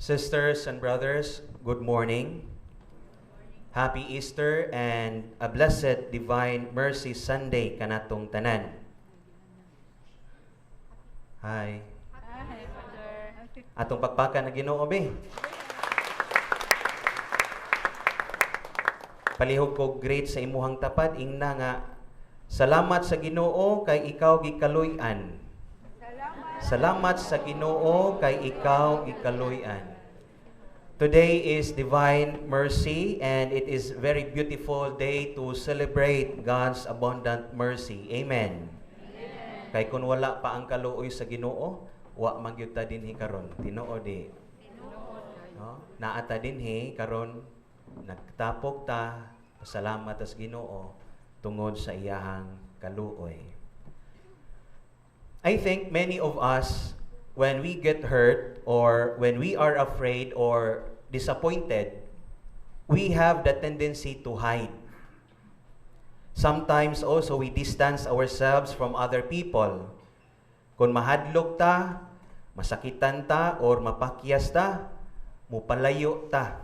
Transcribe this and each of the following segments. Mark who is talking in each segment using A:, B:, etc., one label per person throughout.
A: Sisters and brothers, good morning. Happy Easter and a blessed Divine Mercy Sunday kanatong tanan. Hi.
B: Hi, Father.
A: Atong pagpaka na Ginoo be. Palihog ko great sa imuhang tapad ingna nga salamat sa Ginoo kay ikaw gikaluy-an. Salamat sa Ginoo kay ikaw gikaluy-an. Today is Divine Mercy and it is very beautiful day to celebrate God's abundant mercy. Amen.
B: Amen.
A: Kay kun wala pa ang kaluoy sa Ginoo, wa man gyud ta dinhi karon. Tinuod di. No? Naata dinhi karon nagtapok ta pasalamat sa Ginoo tungod sa iyahang kaluoy. I think many of us, when we get hurt or when we are afraid or disappointed, we have the tendency to hide. Sometimes also we distance ourselves from other people. Kung mahadlok ta, masakitan ta, or mapakyas ta, mupalayo ta,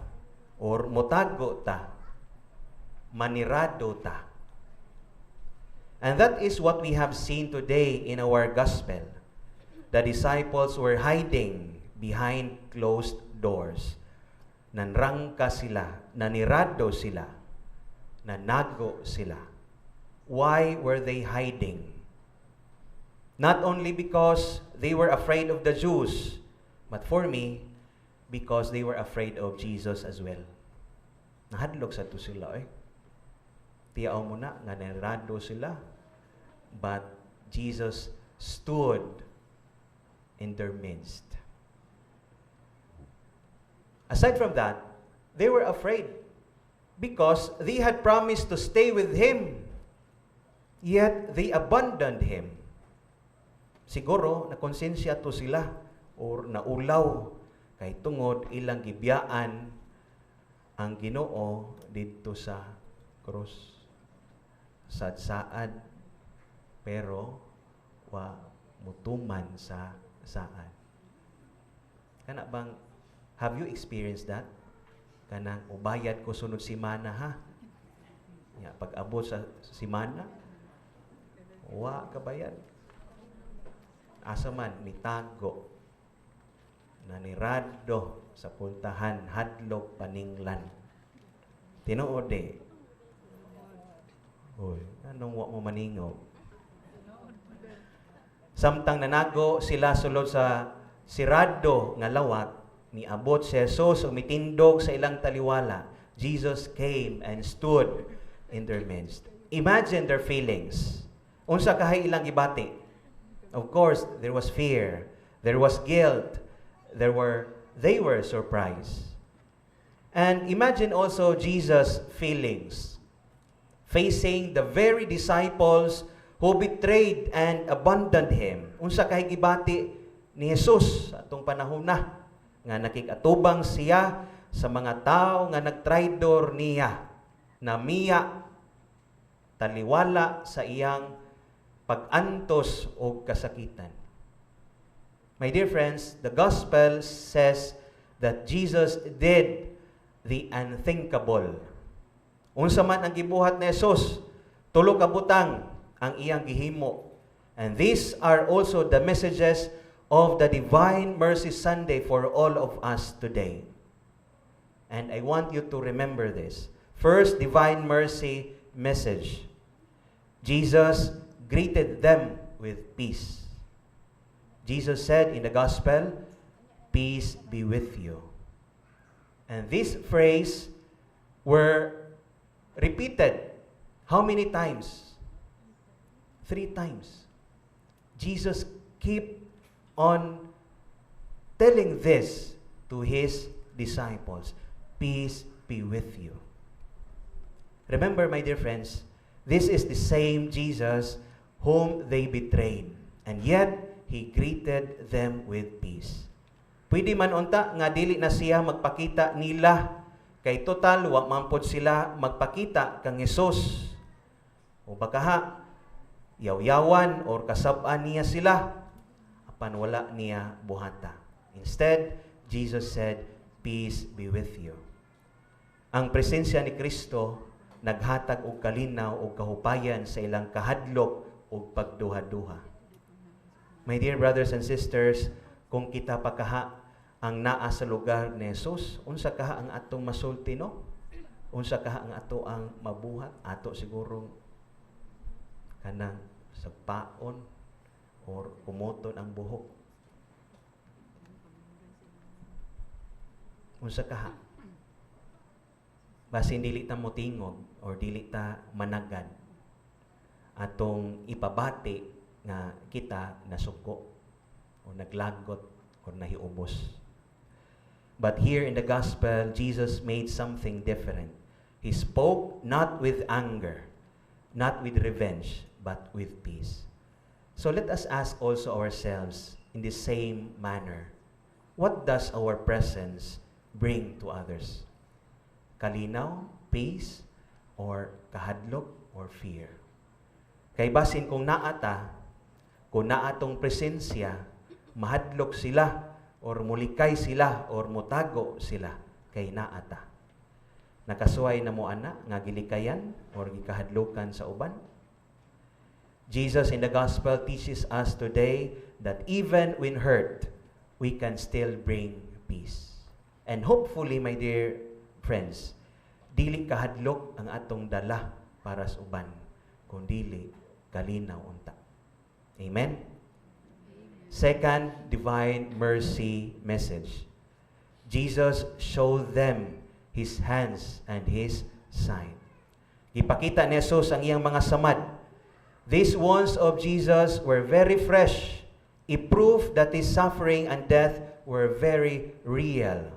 A: or mutago ta, manirado ta. And that is what we have seen today in our gospel. The disciples were hiding behind closed doors. Nanrangka sila, nanirado sila, nanago sila. Why were they hiding? Not only because they were afraid of the Jews, but for me, because they were afraid of Jesus as well. Nahadlok sa to sila Tiyaw mo na, nga nanirado sila. But Jesus stood in their midst. Aside from that, they were afraid because they had promised to stay with Him, yet they abandoned Him. Siguro, nakonsensya to sila or naulaw kay tungod ilang gibiyaan ang Ginoo dito sa krus. Sad-saad, pero wa mutuman sa saad. Kana bang, have you experienced that? Kanang ubayad ko sunod simana ha? Ya, pag abot sa simana, wa kabayad. Asa man, mitago, nanirado sa puntahan, hadlok paninglan. Tinuod Hoy, anong wa mo maningog? Samtang nanago sila sulod sa sirado nga lawak, niabot si Jesus ug mitindog sa ilang taliwala. Jesus came and stood in their midst. Imagine their feelings. Unsa kahay ilang gibati? Of course, there was fear, there was guilt, they were surprised. And imagine also Jesus' feelings, facing the very disciples who betrayed and abandoned Him. Unsa kay gibati ni Jesus sa atong panahon na nga nakikatubang siya sa mga tao nga nagtraidor niya, namiya taliwala sa iyang pag-antos o kasakitan. My dear friends, the gospel says that Jesus did the unthinkable. Unsa man ang gibuhat ni Jesus, tulo ka butang ang iyang gihimo. And these are also the messages of the Divine Mercy Sunday for all of us today. And I want you to remember this. First, Divine Mercy message. Jesus greeted them with peace. Jesus said in the gospel, "Peace be with you." And this phrase were repeated how many times? 3 times. Jesus keep on telling this to His disciples. Peace be with you. Remember, my dear friends, this is the same Jesus whom they betrayed. And yet, He greeted them with peace. Pwede man unta nga dili na siya magpakita nila kay total wa man pod sila magpakita kang Hesus. O baka yaw-yawan or kasab-an niya sila apan wala niya buhata. Instead, Jesus said, "Peace be with you." Ang presensya ni Kristo naghatag og kalinaw og kahupayan sa ilang kahadlok ug pagduha-duha. My dear brothers and sisters, kung kita pa kaha ang naa sa lugar ni Jesus, unsa kaha ang atong masulti, no? Unsa kaha ang ato ang mabuhat, ato siguro kanang sagpaon or kumuton ang buhok. Unsa kaha? Basin dili ta motingog or dili ta managad atong ipabati nga kita nasuko o naglagot or nahiubos. But here in the gospel, Jesus made something different. He spoke not with anger, not with revenge, but with peace. So let us ask also ourselves in the same manner, what does our presence bring to others? Kalinaw, peace, or kahadlok, or fear? Kay basin kung naata, kung naatong presensya, mahadlok sila, or mulikay sila, or mutago sila, kay naata. Nakasuway na mo ana, nga gilikayan, or gikahadlukan sa uban? Jesus in the gospel teaches us today that even when hurt, we can still bring peace. And hopefully, my dear friends, dili kahadlok ang atong dala para sa uban, kung dili kalinaw unta. Amen? Second, divine mercy message. Jesus showed them His hands and His side. Ipakita ni Jesus ang iyang mga samad. These wounds of Jesus were very fresh. A proof that His suffering and death were very real.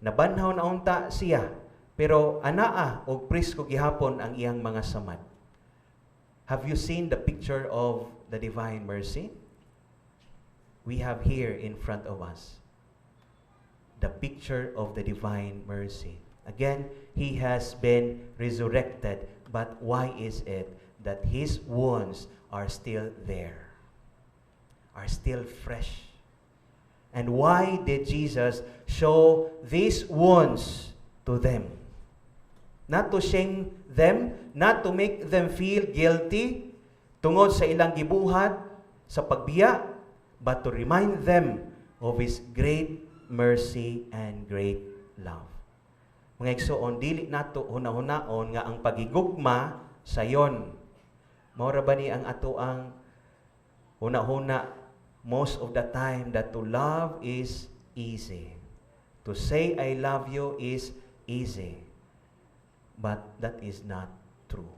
A: Nabanhaw na unta siya, pero anaa og prisko gihapon ang iyang mga samad. Have you seen the picture of the divine mercy? We have here in front of us the picture of the divine mercy. Again, He has been resurrected, but why is it that His wounds are still there, are still fresh? And why did Jesus show these wounds to them? Not to shame them, not to make them feel guilty tungod sa ilang gibuhat sa pagbiya, but to remind them of His great mercy and great love. Mga igsoon, dili nato hunahunahon nga ang pagigugma sayon. Maura ba ni ang ato ang hunahuna most of the time that to love is easy. To say I love you is easy. But that is not true.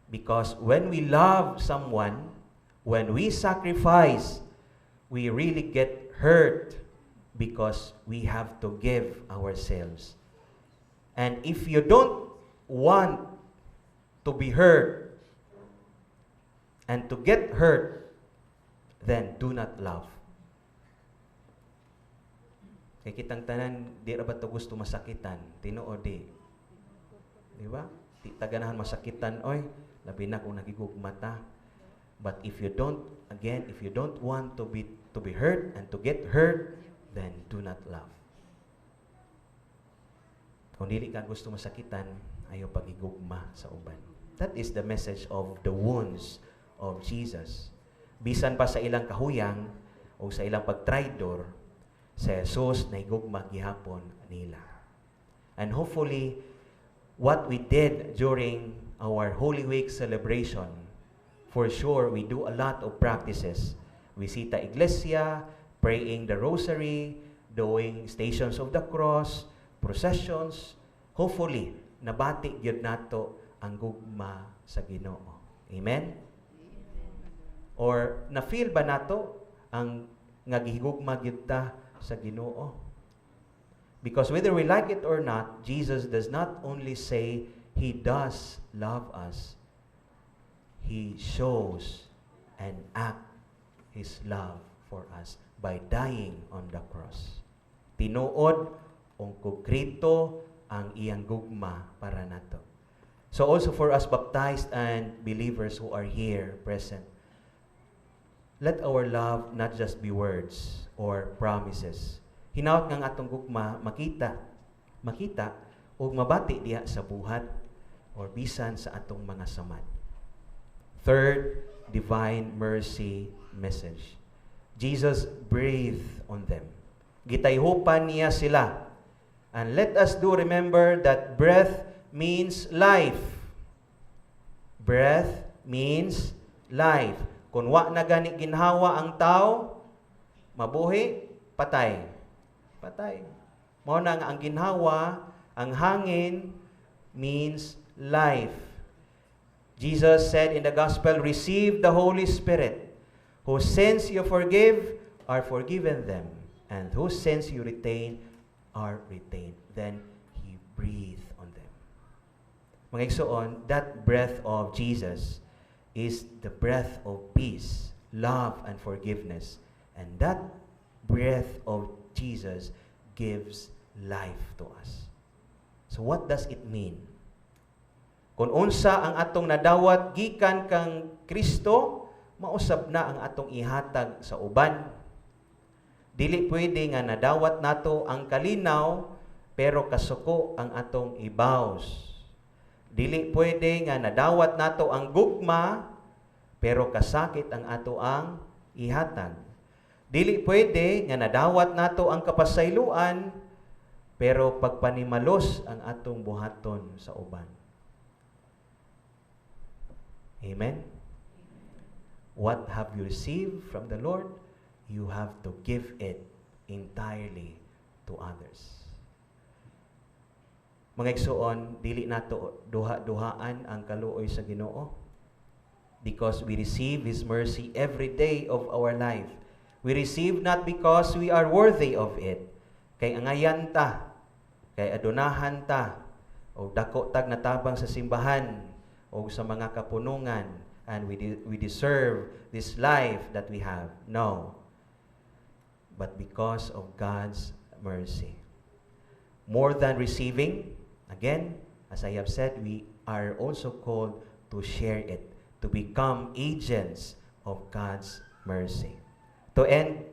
A: Because when we love someone, when we sacrifice, we really get hurt because we have to give ourselves. And if you don't want to be hurt and to get hurt, then do not love. Kay kitang tanan, di ra ba to gusto masakitan? Tinuod di. Di ba? Di taganahan masakitan, oy, labi na kung nagigugma ta. But if you don't, again, if you don't want to be hurt and to get hurt, then do not love. Kung dili ka gusto masakitan, ayaw pagigugma sa uban. That is the message of the wounds of Jesus. Bisan pa sa ilang kahuyang o sa ilang pagtraidor, si Jesus na igugma gihapon nila. And hopefully, what we did during our Holy Week celebration, for sure, we do a lot of practices. Visita Iglesia, praying the Rosary, doing Stations of the Cross, processions. Hopefully, nabati gyud nato ang gugma sa Ginoo. Amen? Or na-feel ba nato ang ngagihigugma gyud ta sa Ginoo? Because whether we like it or not, Jesus does not only say He does love us, He shows and acts His love for us by dying on the cross. Tinuod ung konkreto ang iyang gugma para nato. So also for us baptized and believers who are here present, let our love not just be words or promises. Hinaot nga ang atong gugma makita o mabati diha sa buhat or bisan sa atong mga samad. Third, divine mercy message. Jesus breathed on them. Gitayhupan niya sila. And let us do remember that breath means life. Breath means life. Kung wa na gani ginhawa ang tao, mabuhi, patay. Patay. Mao na nga ang ginhawa, ang hangin means life. Jesus said in the gospel, receive the Holy Spirit. Whose sins you forgive are forgiven them, and whose sins you retain are retained. Then He breathed on them. Mga igsoon, that breath of Jesus is the breath of peace, love, and forgiveness. And that breath of Jesus gives life to us. So what does it mean? Kung unsa ang atong nadawat gikan kang Kristo, mausab na ang atong ihatag sa uban. Dili pwede nga nadawat nato ang kalinaw, pero kasuko ang atong ibaws. Dili pwede nga nadawat nato ang gugma, pero kasakit ang ato ang ihatag. Dili pwede nga nadawat nato ang kapasayloan, pero pagpanimalos ang atong buhaton sa uban. Amen? What have you received from the Lord? You have to give it entirely to others. Mga igsoon, dili nato duha-duhaan ang kaluoy sa Ginoo because we receive His mercy every day of our life. We receive not because we are worthy of it. Kay angayan ta, kay adunahan ta, o dako tag natabang sa simbahan, o sa mga kapunungan, and we deserve this life that we have. No. But because of God's mercy. More than receiving, again, as I have said, we are also called to share it, to become agents of God's mercy. To end,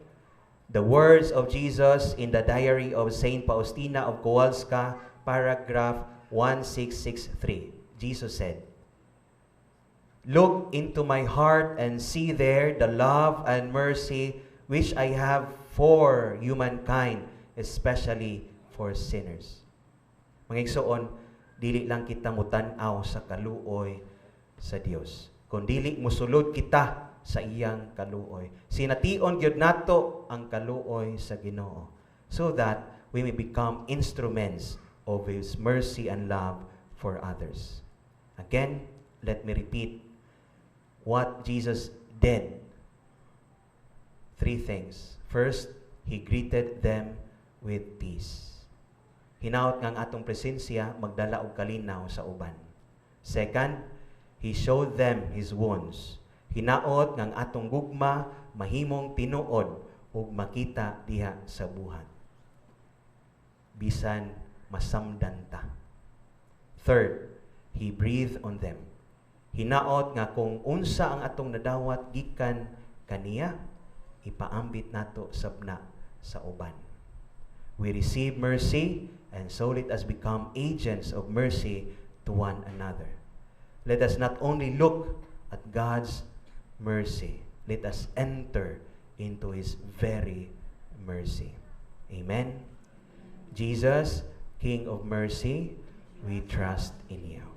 A: the words of Jesus in the diary of Saint Faustina of Kowalska, paragraph 1663. Jesus said, "Look into my heart and see there the love and mercy which I have for humankind, especially for sinners." Mga igsoon, dili lang kita mutan-aw sa kaluoy sa Dios, kun dili musulod kita sa iyang kaluoy. Sination gyud nato ang kaluoy sa Ginoo, so that we may become instruments of His mercy and love for others. Again, let me repeat what Jesus did. 3 things. First, He greeted them with peace. Hinaot nga ang atong presensya magdala og kalinaw sa uban. Second, He showed them His wounds. Hinaot nga ang atong gugma mahimong tinuod ug makita diha sa buhat. Bisan masamdan ta. Third, He breathed on them. Hinaot nga kung unsa ang atong nadawat gikan kaniya, ipaambit nato sabna sa uban. We receive mercy, and so let us become agents of mercy to one another. Let us not only look at God's mercy, let us enter into His very mercy. Amen. Jesus, King of mercy, we trust in You.